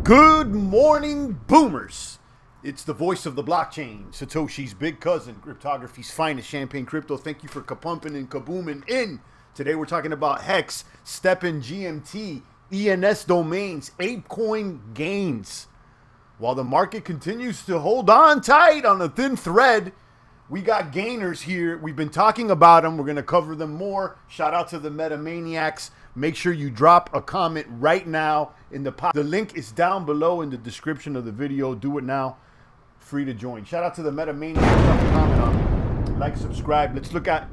Good morning, boomers. It's the voice of the blockchain, Satoshi's big cousin, cryptography's finest, Champagne Crypto. Thank you for kapumping and kabooming in. Today we're talking about Hex, STEPN, GMT, ENS domains, ApeCoin gains. While the market continues to hold on tight on a thin thread, we got gainers here. We've been talking about them. We're going to cover them more. Shout out to the Metamaniacs. Make sure you drop a comment right now in the The link is down below in the description of the video. Do it now. Free to join. Shout out to the Metamaniacs. Drop a comment on it. Like, subscribe. Let's look at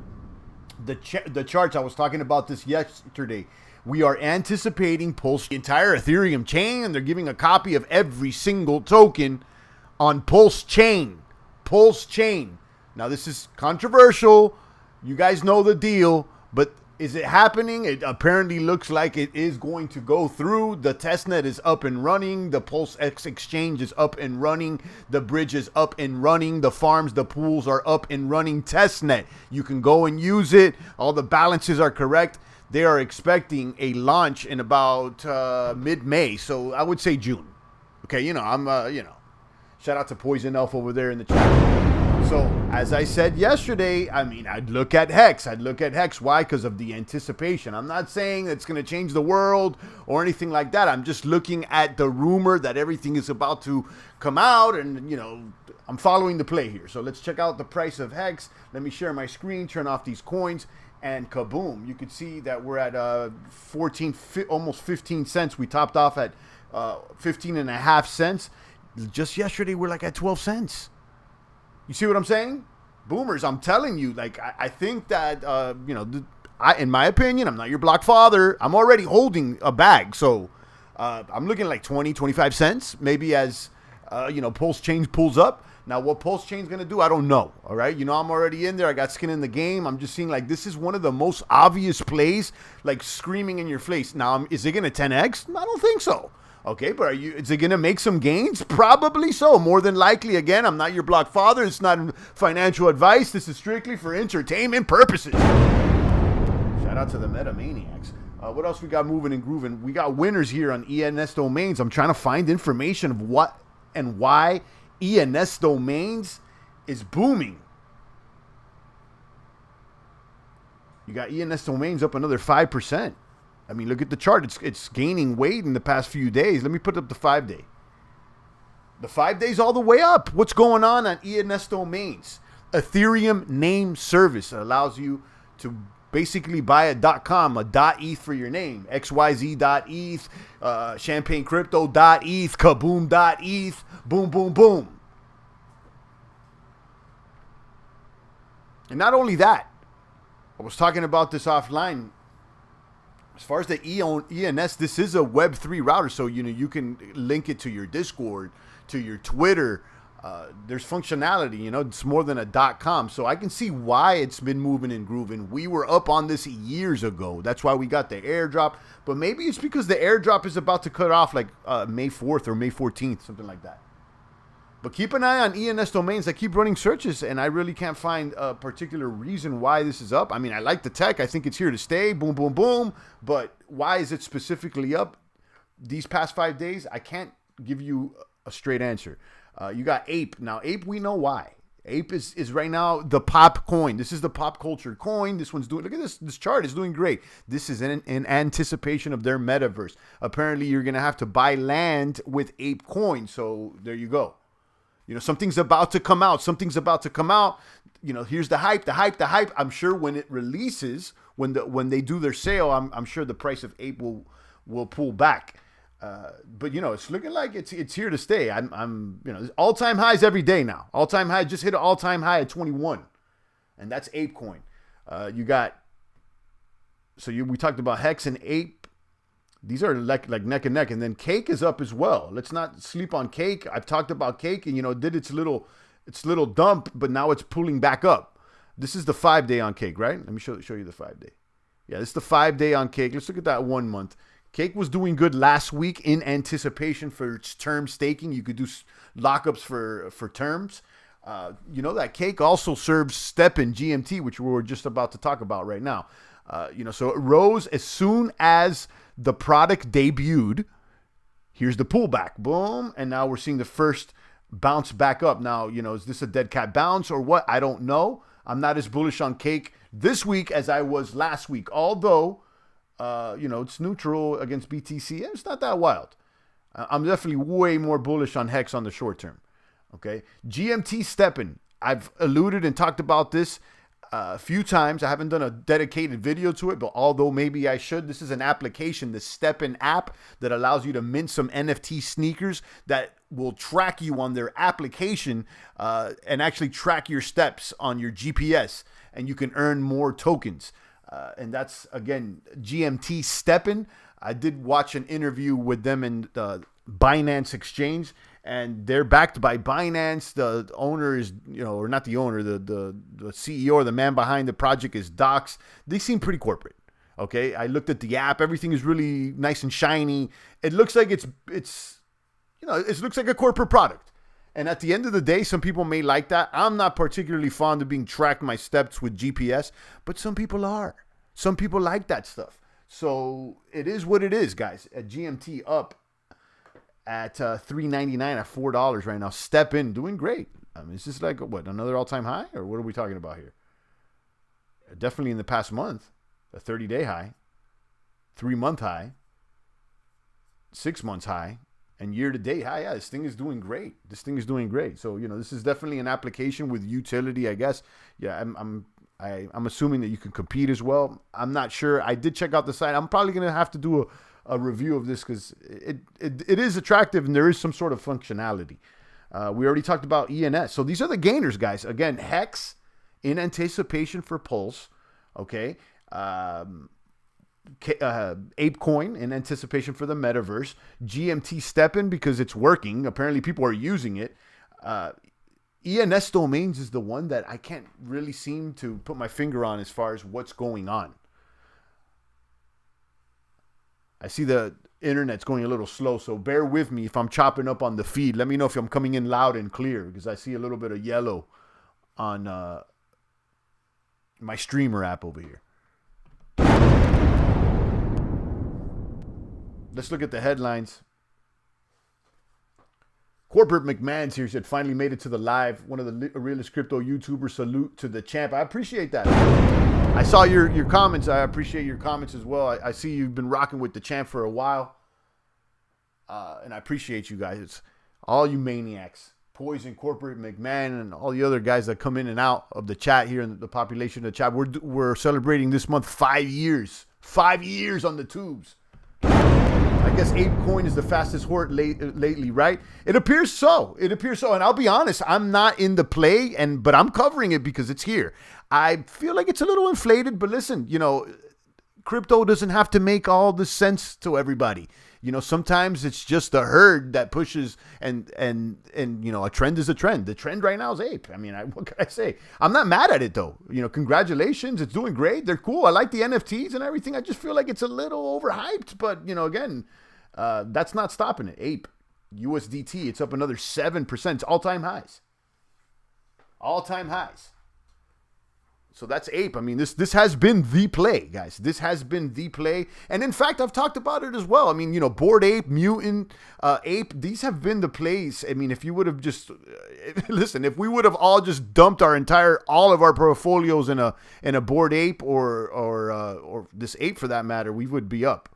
the charts. I was talking about this yesterday. We are anticipating Pulse, the entire Ethereum chain, and they're giving a copy of every single token on Pulse Chain. Pulse Chain. Now, this is controversial. You guys know the deal, but is it happening? It apparently looks like it is going to go through. The testnet is up and running. The Pulse X exchange is up and running. The bridge is up and running. The farms, the pools are up and running. Testnet. You can go and use it. All the balances are correct. They are expecting a launch in about mid-May. So I would say June. Okay, I'm, shout out to Poison Elf over there in the chat. So, as I said yesterday, I'd look at Hex. Why? Because of the anticipation. I'm not saying it's going to change the world or anything like that. I'm just looking at the rumor that everything is about to come out, and, I'm following the play here. So, let's check out the price of Hex. Let me share my screen, turn off these coins, and kaboom. You can see that we're at almost 15 cents. We topped off at 15.5 cents. Just yesterday, we're like at 12 cents. You see what I'm saying? Boomers, I'm telling you, I think that, in my opinion, I'm not your block father. I'm already holding a bag. So I'm looking like 20, 25 cents, maybe as, Pulse Chain pulls up. Now, what Pulse Chain's going to do, I don't know. All right. I'm already in there. I got skin in the game. I'm just seeing this is one of the most obvious plays, screaming in your face. Now, is it going to 10X? I don't think so. Okay, but is it going to make some gains? Probably so. More than likely. Again, I'm not your block father. It's not financial advice. This is strictly for entertainment purposes. Shout out to the Metamaniacs. What else we got moving and grooving? We got winners here on ENS domains. I'm trying to find information of what and why ENS domains is booming. You got ENS domains up another 5%. Look at the chart. It's gaining weight in the past few days. Let me put up the 5-day. The 5 days all the way up. What's going on ENS domains? Ethereum name service. It allows you to basically buy a .com, a .eth for your name. XYZ.eth, Champagne Crypto.eth, Kaboom.eth, boom, boom, boom. And not only that, I was talking about this offline. As far as the ENS, this is a Web3 router, so you can link it to your Discord, to your Twitter. There's functionality, it's more than a .com, so I can see why it's been moving and grooving. We were up on this years ago. That's why we got the airdrop, but maybe it's because the airdrop is about to cut off May 4th or May 14th, something like that. But keep an eye on ENS domains. I keep running searches, and I really can't find a particular reason why this is up. I like the tech. I think it's here to stay. Boom, boom, boom. But why is it specifically up these past 5 days? I can't give you a straight answer. You got Ape. Now, Ape, we know why. Ape is right now the pop coin. This is the pop culture coin. This one's doing, look at this. This chart is doing great. This is in anticipation of their metaverse. Apparently, you're going to have to buy land with Ape coin. So there you go. Something's about to come out. Here's the hype. I'm sure when it releases, when they do their sale, I'm sure the price of Ape will pull back. But it's looking like it's here to stay. All-time highs every day now. All-time high, just hit an all-time high at 21. And that's Ape coin. We talked about Hex and Ape. These are like neck and neck, and then Cake is up as well. Let's not sleep on Cake. I've talked about Cake, and did its little dump, but now it's pulling back up. This is the 5-day on Cake, right? Let me show you the 5-day. Yeah, this is the 5-day on Cake. Let's look at that 1 month. Cake was doing good last week in anticipation for its term staking. You could do lockups for terms. That Cake also serves STEPN GMT, which we're just about to talk about right now. So it rose as soon as the product debuted. Here's the pullback. Boom. And now we're seeing the first bounce back up. Now, is this a dead cat bounce or what? I don't know. I'm not as bullish on Cake this week as I was last week. Although, it's neutral against BTC. It's not that wild. I'm definitely way more bullish on Hex on the short term. Okay. GMT stepping. I've alluded and talked about this a few times. I haven't done a dedicated video to it, but although maybe I should, this is an application, the STEPN app, that allows you to mint some NFT sneakers that will track you on their application and actually track your steps on your GPS, and you can earn more tokens. And that's, again, GMT STEPN. I did watch an interview with them in Binance Exchange, and they're backed by Binance. The owner is, or not the owner, the CEO or the man behind the project is Docs. They seem pretty corporate. Okay. I looked at the app. Everything is really nice and shiny. It looks like it looks like a corporate product. And at the end of the day, some people may like that. I'm not particularly fond of being tracked my steps with GPS, but some people are. Some people like that stuff. So it is what it is, guys. At GMT up at $3.99 at $4 right now. STEPN doing great. I mean, it's just like what, another all-time high, or what are we talking about here? Definitely in the past month, a 30-day high, 3-month high, 6 months high, and year-to-date high. Yeah, this thing is doing great. So this is definitely an application with utility, I guess. Yeah, I'm assuming that you can compete as well. I'm not sure. I did check out the site. I'm probably gonna have to do a review of this because it is attractive and there is some sort of functionality. We already talked about ENS. So these are the gainers, guys. Again, Hex in anticipation for Pulse. Okay. ApeCoin in anticipation for the metaverse. GMT STEPN because it's working. Apparently people are using it. ENS Domains is the one that I can't really seem to put my finger on as far as what's going on. I see the internet's going a little slow, so bear with me if I'm chopping up on the feed. Let me know if I'm coming in loud and clear because I see a little bit of yellow on my streamer app over here. Let's look at the headlines. Corporate McMahon's here. Said finally made it to the live. One of the realest crypto YouTubers. Salute to the champ. I appreciate that. I saw your comments. I appreciate your comments as well. I see you've been rocking with the champ for a while. And I appreciate you guys. It's all you maniacs. Poison, Corporate McMahon, and all the other guys that come in and out of the chat here and the population of the chat. We're celebrating this month 5 years. 5 years on the tubes. I guess ApeCoin is the fastest horse lately, right? It appears so. And I'll be honest, I'm not in the play, but I'm covering it because it's here. I feel like it's a little inflated, but listen, crypto doesn't have to make all the sense to everybody. Sometimes it's just a herd that pushes, and a trend is a trend. The trend right now is Ape. I mean, what can I say? I'm not mad at it though. Congratulations, it's doing great. They're cool. I like the NFTs and everything. I just feel like it's a little overhyped, but again, that's not stopping it. Ape, USDT, it's up another 7%. It's all-time highs. All-time highs. So that's Ape. I mean, this has been the play, guys. This has been the play. And in fact, I've talked about it as well. I mean, Bored Ape, Mutant, Ape, these have been the plays. I mean, if you would have just, listen, if we would have all just dumped all of our portfolios in a Bored Ape or this Ape for that matter, we would be up.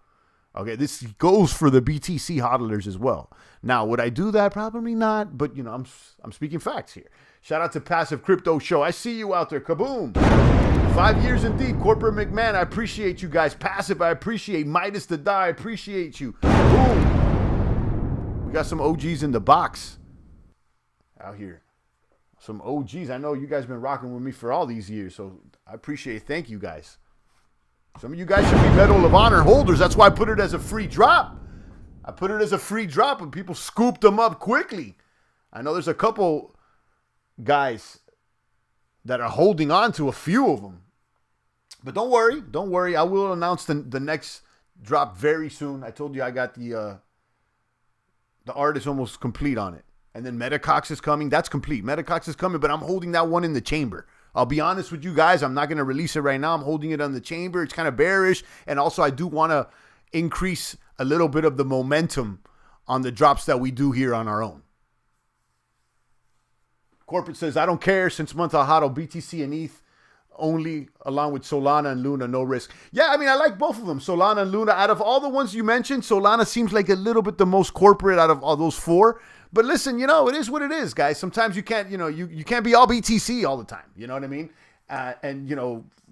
Okay, this goes for the BTC hodlers as well. Now, would I do that? Probably not, but I'm speaking facts here. Shout out to Passive Crypto Show. I see you out there. Kaboom. 5 years indeed. Corporate McMahon, I appreciate you guys. Passive, I appreciate. Midas the Die, I appreciate you. Boom. We got some OGs in the box out here. Some OGs. I know you guys been rocking with me for all these years, so I appreciate it. Thank you guys. Some of you guys should be Medal of Honor holders. That's why I put it as a free drop. And people scooped them up quickly. I know there's a couple guys that are holding on to a few of them. But don't worry. I will announce the next drop very soon. I told you I got the art is almost complete on it. And then Metacox is coming. That's complete. Metacox is coming, but I'm holding that one in the chamber. I'll be honest with you guys. I'm not going to release it right now. I'm holding it on the chamber. It's kind of bearish. And also I do want to increase a little bit of the momentum on the drops that we do here on our own. Corporate says, I don't care since month of HODL, BTC and ETH only, along with Solana and Luna, no risk. Yeah, I mean, I like both of them. Solana and Luna, out of all the ones you mentioned, Solana seems like a little bit the most corporate out of all those four. But listen, it is what it is, guys. Sometimes you can't, you can't be all BTC all the time. You know what I mean? And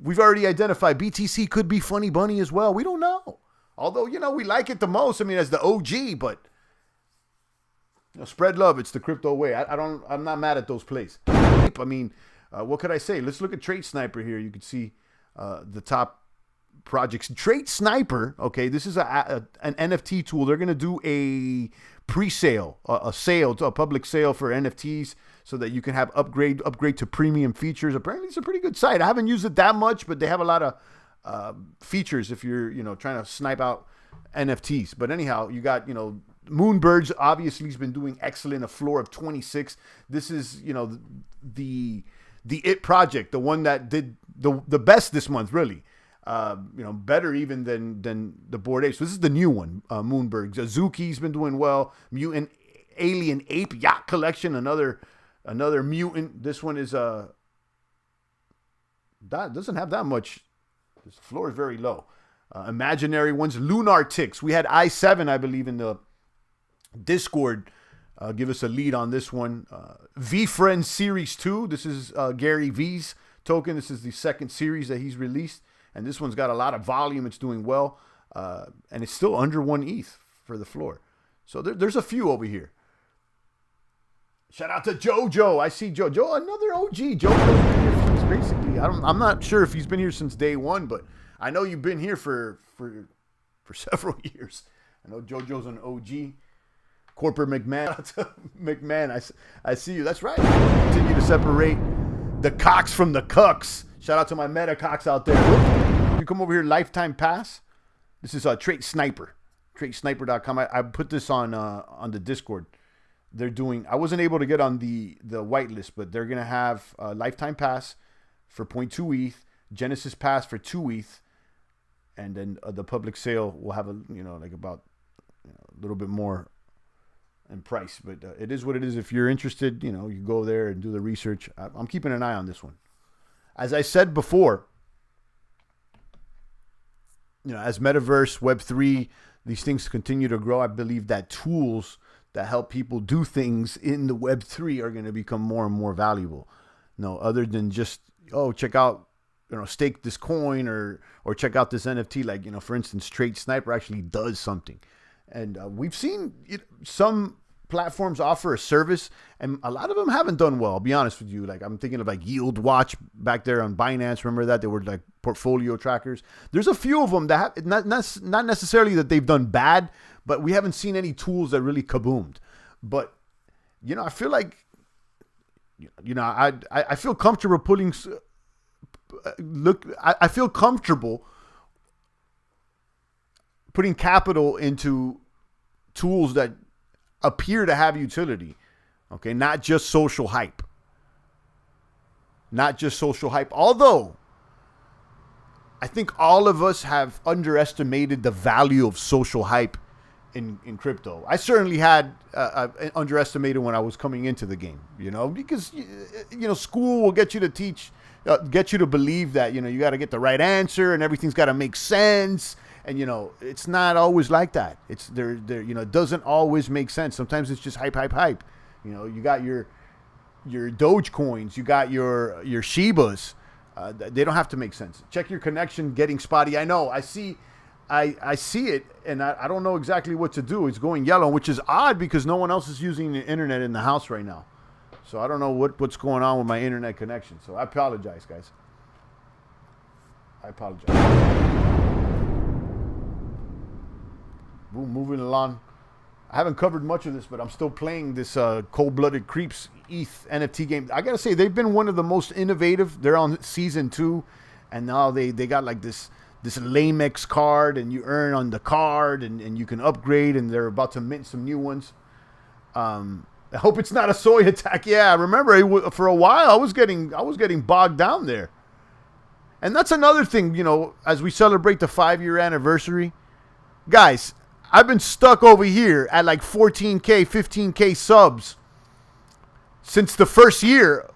we've already identified BTC could be Funny Bunny as well. We don't know. Although, we like it the most. I mean, as the OG, but spread love. It's the crypto way. I'm not mad at those plays. I mean, what could I say? Let's look at Trade Sniper here. You can see the top projects. Trade Sniper, okay, this is an NFT tool. They're going to do a pre-sale, a public sale for NFTs so that you can have upgrade to premium features. Apparently, it's a pretty good site. I haven't used it that much, but they have a lot of features if you're, trying to snipe out NFTs. But anyhow, you got, Moonbirds obviously has been doing excellent, a floor of 26. This is, the IT project, the one that did the best this month, really. Better even than the Bored Apes. So this is the new one, Moonbirds. Azuki's been doing well. Mutant Alien Ape Yacht Collection, another mutant. This one is that doesn't have that much. This floor is very low. Imaginary ones, Lunar Ticks. We had I7, I believe, in the Discord. Give us a lead on this one. V-Friend Series 2. This is Gary V's token. This is the second series that he's released. And this one's got a lot of volume. It's doing well. And it's still under 1 ETH for the floor. So there's a few over here. Shout out to Jojo. I see Jojo, another OG. Jojo's been here since basically, I'm not sure if he's been here since day one, but I know you've been here for several years. I know Jojo's an OG. Corporate McMahon, I see you. That's right. Continue to separate the cocks from the cucks. Shout out to my meta cocks out there. You come over here, lifetime pass. This is Trade Sniper, tradesniper.com. I put this on the Discord. They're doing. I wasn't able to get on the whitelist, but they're gonna have a lifetime pass for 0.2 ETH, Genesis pass for 2 ETH, and then the public sale will have about a little bit more in price, but it is what it is. If you're interested, you go there and do the research. I'm keeping an eye on this one. As I said before, as Metaverse, Web3, these things continue to grow, I believe that tools that help people do things in the Web3 are going to become more and more valuable. Other than just, check out, stake this coin or check out this NFT. Like, for instance, Trade Sniper actually does something. And we've seen some platforms offer a service, and a lot of them haven't done well. I'll be honest with you. Like, I'm thinking of like Yield Watch back there on Binance. Remember that? They were like portfolio trackers. There's a few of them that have, not necessarily that they've done bad, but we haven't seen any tools that really kaboomed. But, I feel like, I feel comfortable putting, I feel comfortable putting capital into tools that appear to have utility, okay? Not just social hype. Although, I think all of us have underestimated the value of social hype in crypto. I certainly had underestimated when I was coming into the game, because, school will get you to get you to believe that, you got to get the right answer and everything's got to make sense. And, it's not always like that. It's there, it doesn't always make sense. Sometimes it's just hype. You got your Dogecoins, you got your Shibas. They don't have to make sense. Check your connection getting spotty. I know. I see it, and I don't know exactly what to do. It's going yellow, which is odd because no one else is using the internet in the house right now. So I don't know what's going on with my internet connection. So I apologize, guys. I apologize. Moving along. I haven't covered much of this, but I'm still playing this Cold-Blooded Creeps ETH NFT game. I gotta say, they've been one of the most innovative. They're on season 2, and now they got like this Lamex card, and you earn on the card, and you can upgrade, and they're about to mint some new ones. I hope it's not a soy attack. Yeah, I remember for a while I was getting bogged down there. And that's another thing, as we celebrate the 5-year anniversary. Guys, I've been stuck over here at like 14K, 15K subs since the first year.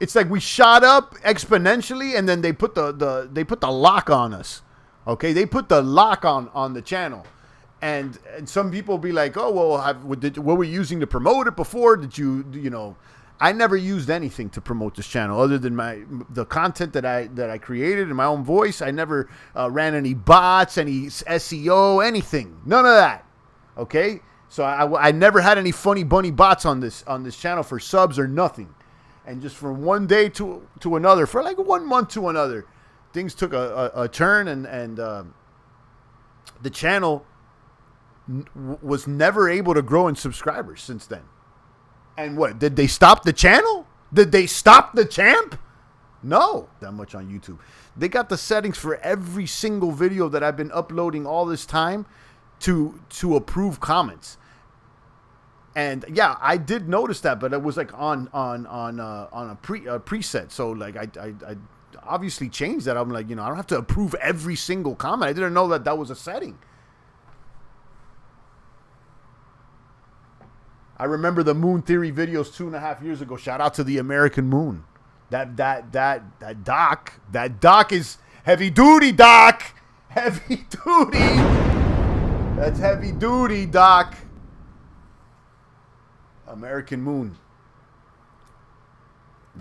It's like we shot up exponentially, and then they put the lock on us. Okay, they put the lock on the channel, and some people be like, oh well, what were you using to promote it before? Did you know? I never used anything to promote this channel other than the content that I created in my own voice. I never ran any bots, any SEO, anything. None of that. Okay, so I never had any funny bunny bots on this channel for subs or nothing. And just from one day to another, for like 1 month to another, things took a turn, and the channel was never able to grow in subscribers since then. And what, did they stop the channel? Did they stop the champ? No, that much on YouTube. They got the settings for every single video that I've been uploading all this time to approve comments. And yeah, I did notice that, but it was like on a preset. So like I obviously changed that. I'm like, I don't have to approve every single comment. I didn't know that was a setting. I remember the Moon Theory videos 2.5 years ago. Shout out to the American Moon. That doc is heavy duty, doc. Heavy duty. That's heavy duty, doc. American Moon.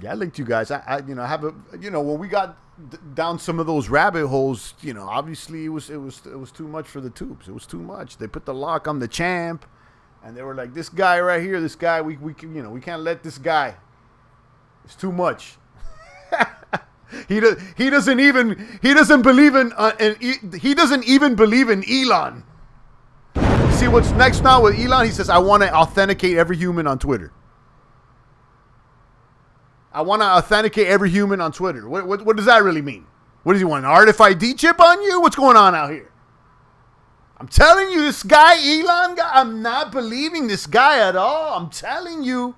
Yeah, I linked you guys. I have a, when we got down some of those rabbit holes, obviously it was too much for the tubes. It was too much. They put the lock on the champ. And they were like, this guy right here, this guy, we can't let this guy. It's too much. he doesn't even believe in Elon. See what's next now with Elon? He says, I want to authenticate every human on Twitter. I want to authenticate every human on Twitter. What does that really mean? What does he want, an RFID chip on you? What's going on out here? I'm telling you, this guy, Elon guy, I'm not believing this guy at all. I'm telling you.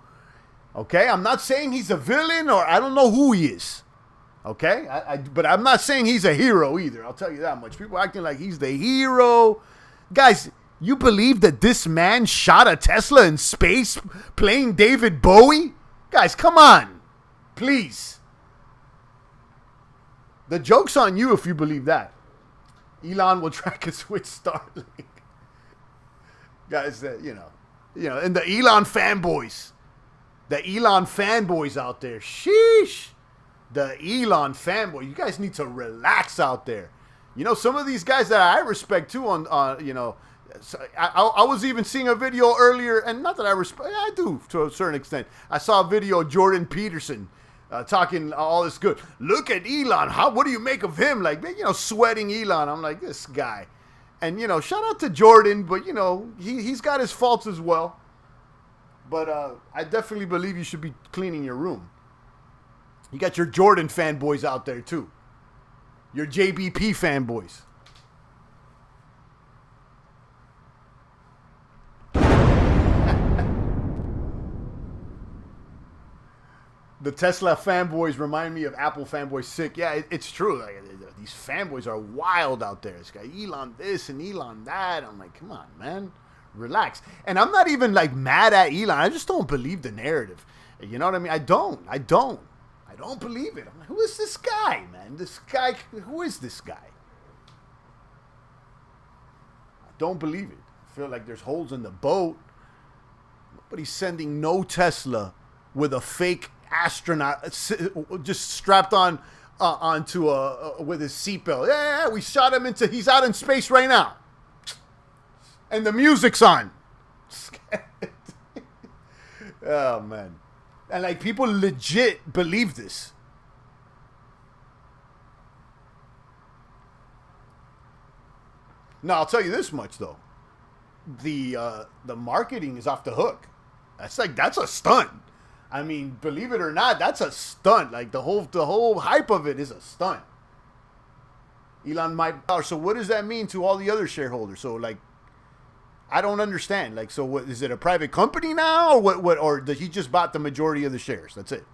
Okay? I'm not saying he's a villain, or I don't know who he is. Okay? But I'm not saying he's a hero either. I'll tell you that much. People acting like he's the hero. Guys, you believe that this man shot a Tesla in space playing David Bowie? Guys, come on. Please. The joke's on you if you believe that. Elon will track us with Starlink. Guys, and the Elon fanboys. The Elon fanboys out there. Sheesh. The Elon fanboy. You guys need to relax out there. Some of these guys that I respect too I was even seeing a video earlier, and not that I respect, I do to a certain extent. I saw a video of Jordan Peterson talking all this good. Look at Elon. What do you make of him? Like, sweating Elon. I'm like, this guy. And, shout out to Jordan, but, he's got his faults as well. But I definitely believe you should be cleaning your room. You got your Jordan fanboys out there, too. Your JBP fanboys. The Tesla fanboys remind me of Apple fanboys sick. Yeah, it's true. Like, these fanboys are wild out there. This guy, Elon this and Elon that. I'm like, come on, man. Relax. And I'm not even like mad at Elon. I just don't believe the narrative. You know what I mean? I don't believe it. I'm like, who is this guy, man? Who is this guy? I don't believe it. I feel like there's holes in the boat. Nobody's sending no Tesla with a fake astronaut just strapped on onto with his seatbelt. Yeah, we shot him he's out in space right now. And the music's on. Oh, man. And like, people legit believe this. Now, I'll tell you this much though. The marketing is off the hook. That's a stunt. I mean, believe it or not, that's a stunt. Like, the whole hype of it is a stunt. Elon might. So what does that mean to all the other shareholders? So like, I don't understand. Like, so what, is it a private company now, or what? Or he just bought the majority of the shares? That's it.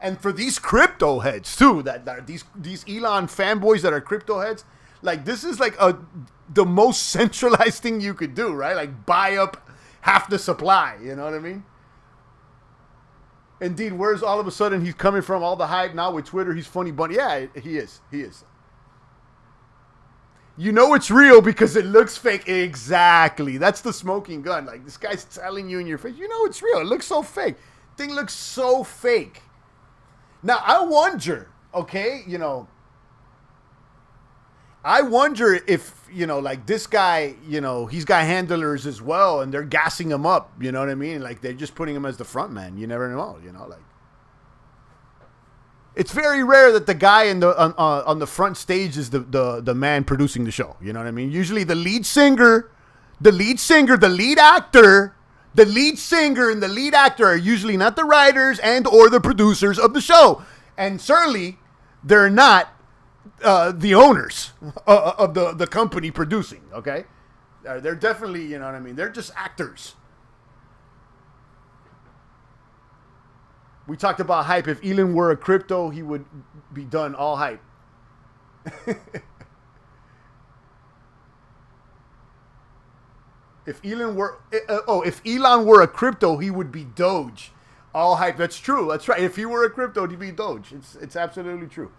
And for these crypto heads too, that these Elon fanboys that are crypto heads, like, this is like the most centralized thing you could do, right? Like buy up half the supply. You know what I mean? Indeed, where's all of a sudden he's coming from? All the hype now with Twitter. He's funny bunny. Yeah, he is. He is. You know it's real because it looks fake. Exactly. That's the smoking gun. Like, this guy's telling you in your face, you know it's real. It looks so fake. Thing looks so fake. Now, I wonder, okay, I wonder if, like this guy, he's got handlers as well, and they're gassing him up, you know what I mean? Like, they're just putting him as the front man. You never know, like. It's very rare that the guy on the front stage is the man producing the show. You know what I mean? Usually the lead singer, the lead actor, and the lead actor are usually not the writers and or the producers of the show. And certainly they're not the owners of the company producing, okay? They're definitely, you know what I mean? They're just actors. We talked about hype. If Elon were a crypto, he would be done all hype. If Elon were a crypto, he would be Doge. All hype. That's true. That's right. If he were a crypto, he'd be Doge. It's absolutely true.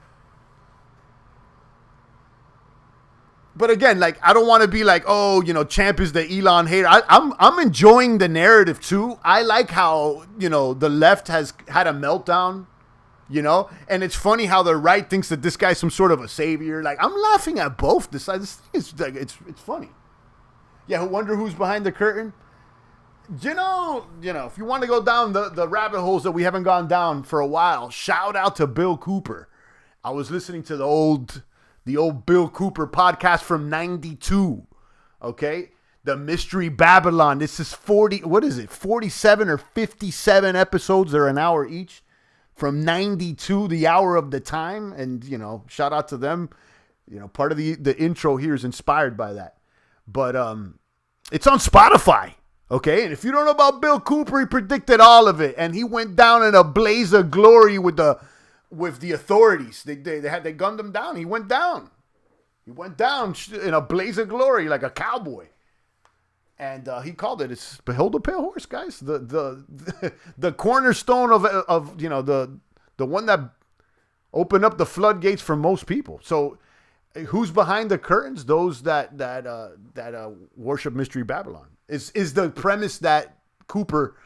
But again, like, I don't want to be like, oh, Champ is the Elon hater. I'm enjoying the narrative too. I like how, the left has had a meltdown, and it's funny how the right thinks that this guy's some sort of a savior. Like, I'm laughing at both. This thing is like, it's funny. Yeah, wonder who's behind the curtain. If you want to go down the rabbit holes that we haven't gone down for a while, shout out to Bill Cooper. I was listening to the old Bill Cooper podcast from 92, okay? The Mystery Babylon. This is 47 or 57 episodes. They're an hour each. From 92, the hour of the time. And, shout out to them. Part of the intro here is inspired by that. But it's on Spotify, okay? And if you don't know about Bill Cooper, he predicted all of it. And he went down in a blaze of glory with the authorities. They gunned him down. He went down in a blaze of glory like a cowboy. And he called it, it's Behold the Pale Horse, guys. The cornerstone of the one that opened up the floodgates for most people. So who's behind the curtains? Those that worship Mystery Babylon is the premise that Cooper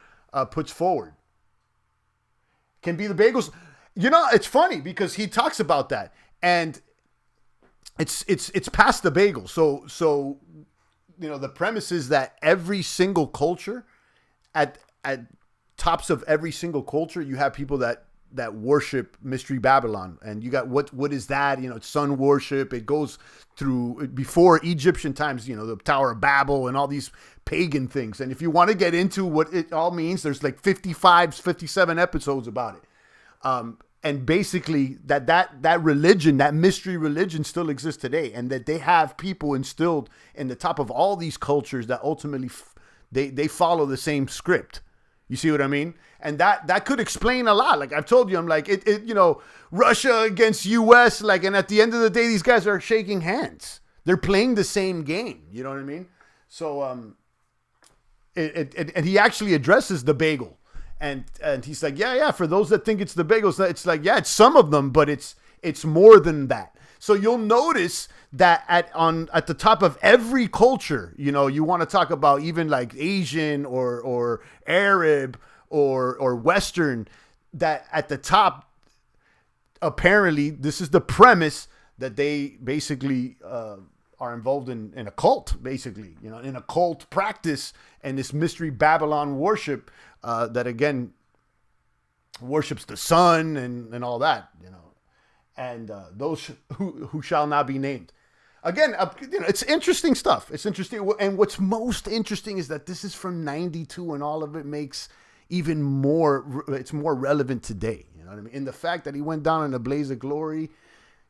puts forward. Can be the bagels. It's funny because he talks about that, and it's past the bagel. So the premise is that every single culture, at tops of every single culture, you have people that worship Mystery Babylon, and you got what is that? It's sun worship. It goes through before Egyptian times. The Tower of Babel and all these pagan things. And if you want to get into what it all means, there's like 57 episodes about it. And basically that religion, that mystery religion still exists today, and that they have people instilled in the top of all these cultures that ultimately they follow the same script. You see what I mean? And that could explain a lot. Like I've told you, I'm like, Russia against US, like, and at the end of the day, these guys are shaking hands. They're playing the same game. You know what I mean? So, and he actually addresses the bagel. And he's like, yeah, for those that think it's the bagels, it's like, yeah, it's some of them, but it's more than that. So you'll notice that at the top of every culture, you want to talk about even like Asian or Arab or Western, that at the top, apparently this is the premise that they basically are involved in a cult, basically, in a cult practice and this Mystery Babylon worship. That again worships the sun and all that, and those who shall not be named. Again, it's interesting stuff. It's interesting, and what's most interesting is that this is from 92, and all of it makes even more. It's more relevant today. You know what I mean? In the fact that he went down in a blaze of glory,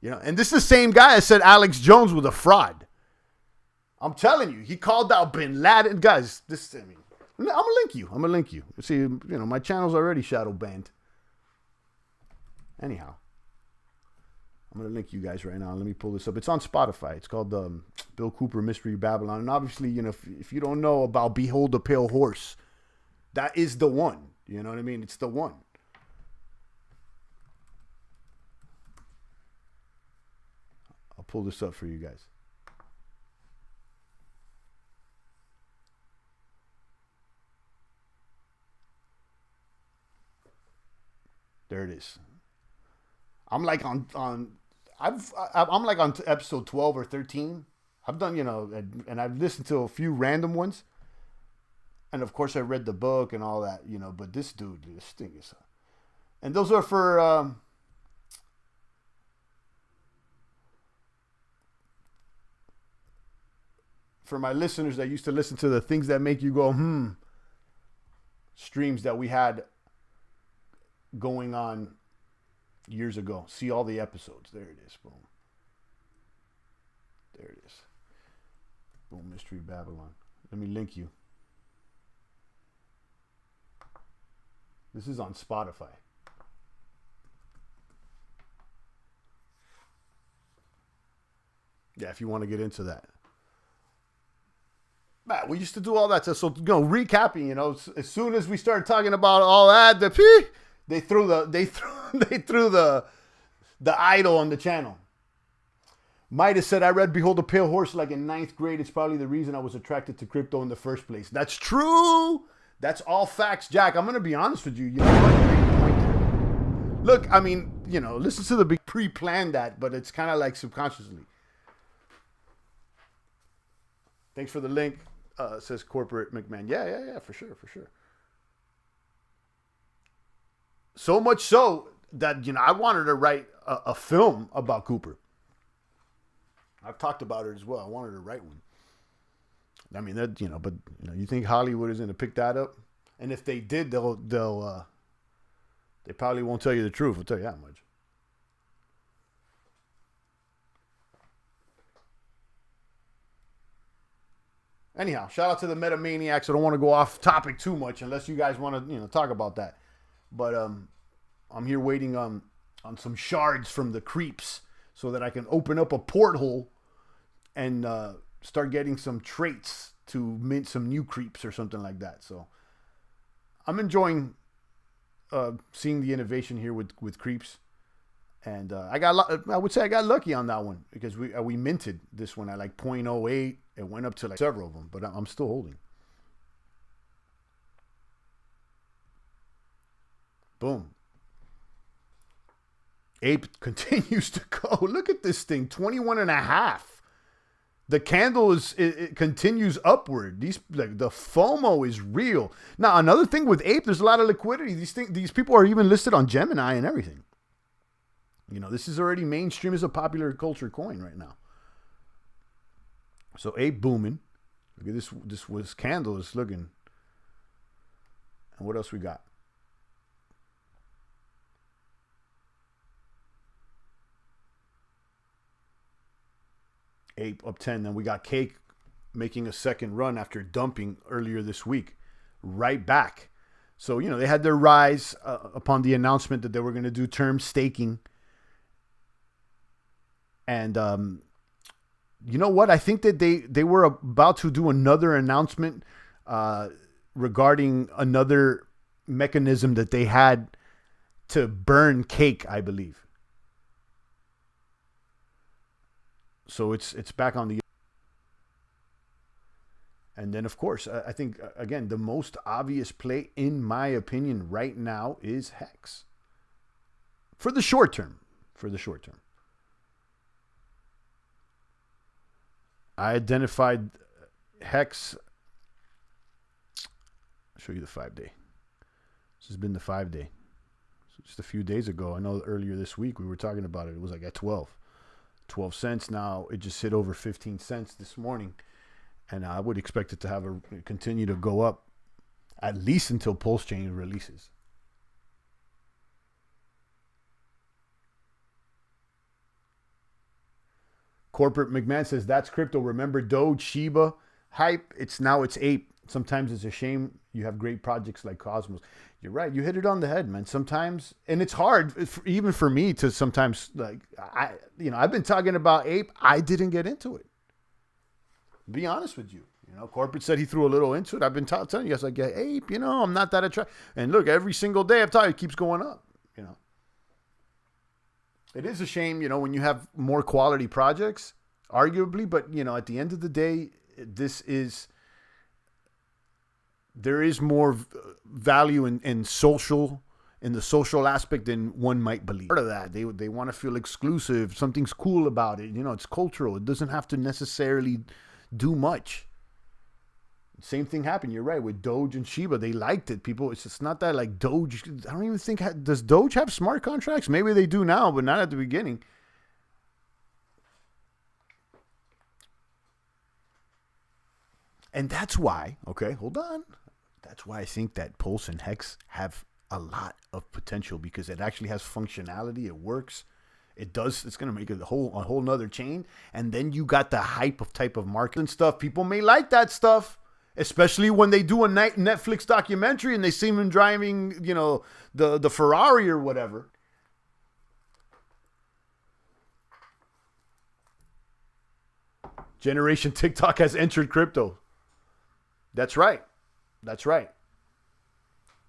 and this is the same guy that said Alex Jones was a fraud. I'm telling you, he called out Bin Laden, guys. I'm gonna link you. See, my channel's already shadow banned. Anyhow, I'm gonna link you guys right now. Let me pull this up. It's on Spotify. It's called Bill Cooper, Mystery Babylon. And obviously, if you don't know about Behold the Pale Horse, that is the one. You know what I mean? It's the one. I'll pull this up for you guys. There it is. I'm like on I'm like on episode 12 or 13. I've done, and I've listened to a few random ones. And of course I read the book and all that, but this thing is, and those are for my listeners that used to listen to the Things That Make You Go, streams that we had going on years ago. See all the episodes. There it is. Boom. There it is. Boom, Mystery Babylon. Let me link you. This is on Spotify. Yeah, if you want to get into that. Man, we used to do all that. So recapping, as soon as we started talking about all that, they threw the idol on the channel. Midas said, I read Behold the Pale Horse like in 9th grade. It's probably the reason I was attracted to crypto in the first place. That's true. That's all facts, Jack. I'm going to be honest with you. You know what? Great point there. Look, I mean, listen to the big pre-planned that, but it's kind of like subconsciously. Thanks for the link, says Corporate McMahon. Yeah, for sure. So much so that, I wanted to write a film about Cooper. I've talked about it as well. I wanted to write one. I mean, but you think Hollywood is going to pick that up? And if they did, they probably won't tell you the truth. I'll tell you that much. Anyhow, shout out to the Metamaniacs. I don't want to go off topic too much unless you guys want to, talk about that. But I'm here waiting on some shards from the creeps so that I can open up a porthole and start getting some traits to mint some new creeps or something like that. So I'm enjoying seeing the innovation here with creeps. And I would say I got lucky on that one because we minted this one at like 0.08. It went up to like several of them, but I'm still holding. Boom. Ape continues to go. Look at this thing, 21.5. The candle it continues upward. The FOMO is real. Now, another thing with Ape, there's a lot of liquidity. These people are even listed on Gemini and everything. This is already mainstream as a popular culture coin right now. So Ape booming. Look at this. This candle is looking. And what else we got? Ape up 10. Then we got Cake making a second run after dumping earlier this week. Right back. So, they had their rise upon the announcement that they were going to do term staking. And you know what? I think that they were about to do another announcement regarding another mechanism that they had to burn Cake, I believe. So it's back on the... And then, of course, I think, again, the most obvious play, in my opinion, right now is Hex. For the short term. I identified Hex. I'll show you the 5-day. This has been the 5-day. So just a few days ago, I know earlier this week we were talking about it. It was like at 12 cents. Now it just hit over 15 cents this morning. And I would expect it to continue to go up at least until Pulse Chain releases. Corporate McMahon says, that's crypto. Remember Doge, Shiba, hype? It's Ape. Sometimes it's a shame you have great projects like Cosmos. You're right. You hit it on the head, man. Sometimes, and it's hard, even for me to sometimes, I've been talking about Ape. I didn't get into it. Be honest with you. You know, corporate said he threw a little into it. I've been telling you guys, like, Ape, you know, I'm not that attractive. And look, every single day I've told you, it keeps going up, you know. It is a shame, you know, when you have more quality projects, arguably, but, you know, at the end of the day, there is more value in social, in the social aspect than one might believe. Part of that, they want to feel exclusive. Something's cool about it. You know, it's cultural. It doesn't have to necessarily do much. Same thing happened. You're right with Doge and Shiba. They liked it. People, it's just not that like Doge. I don't even think does Doge have smart contracts? Maybe they do now, but not at the beginning. And that's why. Okay, hold on. That's why I think that Pulse and Hex have a lot of potential because it actually has functionality. It works. It does. It's going to make a whole nother chain. And then you got the hype of type of market and stuff. People may like that stuff. Especially when they do a Netflix documentary and they see him driving, you know, the Ferrari or whatever. Generation TikTok has entered crypto. That's right. That's right.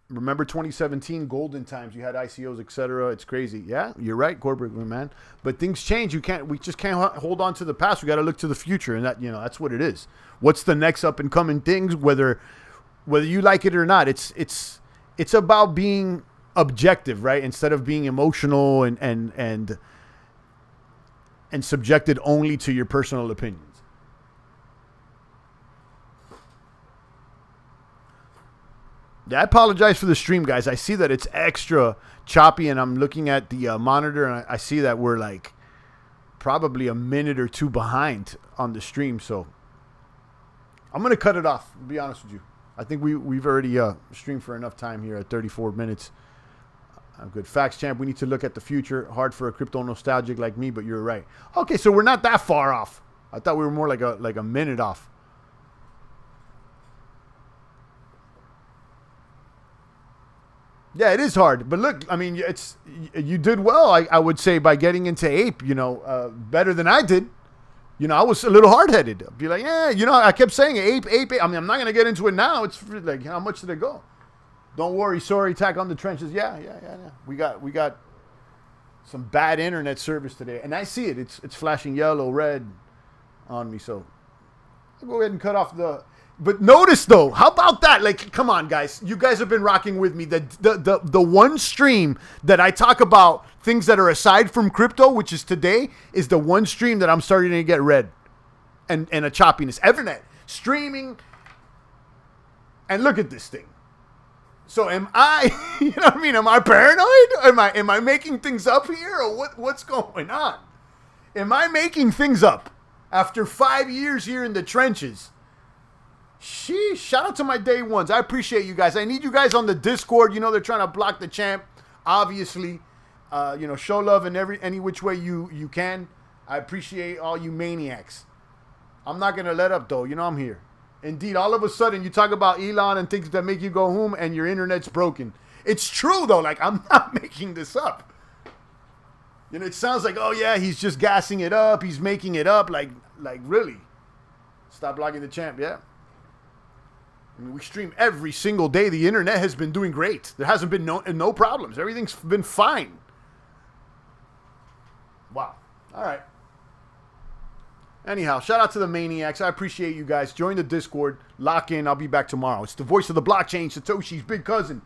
Remember 2017 golden times? You had ICOs, etc. It's crazy. Yeah, you're right, corporate man. But things change. We just can't hold on to the past. We got to look to the future, and that, you know, that's what it is. What's the next up and coming things? Whether you like it or not, it's about being objective, right? Instead of being emotional and subjected only to your personal opinions. I apologize for the stream, guys. I see that it's extra choppy, and I'm looking at the monitor, and I see that we're like probably a minute or two behind on the stream. So I'm going to cut it off, to be honest with you. I think we've already streamed for enough time here at 34 minutes. I'm good. Facts, champ. We need to look at the future. Hard for a crypto nostalgic like me, but you're right. Okay, so we're not that far off. I thought we were more like a minute off. Yeah, it is hard. But look, I mean, you did well, I would say, by getting into Ape, you know, better than I did. You know, I was a little hard-headed. I'd be like, yeah, you know, I kept saying Ape. I mean, I'm not going to get into it now. It's like, how much did it go? Don't worry, sorry, Attack on the Trenches. Yeah. We got some bad internet service today. And I see it. It's flashing yellow, red on me. So I'll go ahead and cut off the... But notice, though, how about that? Like, come on, guys. You guys have been rocking with me. The one stream that I talk about things that are aside from crypto, which is today, is the one stream that I'm starting to get red and a choppiness. Ethernet, streaming, and look at this thing. So am I, you know what I mean? Am I paranoid? Am I making things up here, or what's going on? Am I making things up after 5 years here in the trenches? Sheesh, shout out to my day ones. I appreciate you guys. I need you guys on the Discord. You know, they're trying to block the champ, obviously. You know, show love in any which way you can. I appreciate all you maniacs. I'm not going to let up, though. You know I'm here. Indeed, all of a sudden, you talk about Elon and things that make you go home, and your internet's broken. It's true, though. Like, I'm not making this up. You know, it sounds like, oh, yeah, he's just gassing it up. He's making it up. Like really. Stop blocking the champ, yeah. I mean, we stream every single day. The internet has been doing great. There hasn't been no problems. Everything's been fine. Wow. All right. Anyhow, shout out to the maniacs. I appreciate you guys. Join the Discord. Lock in. I'll be back tomorrow. It's the voice of the blockchain, Satoshi's big cousin.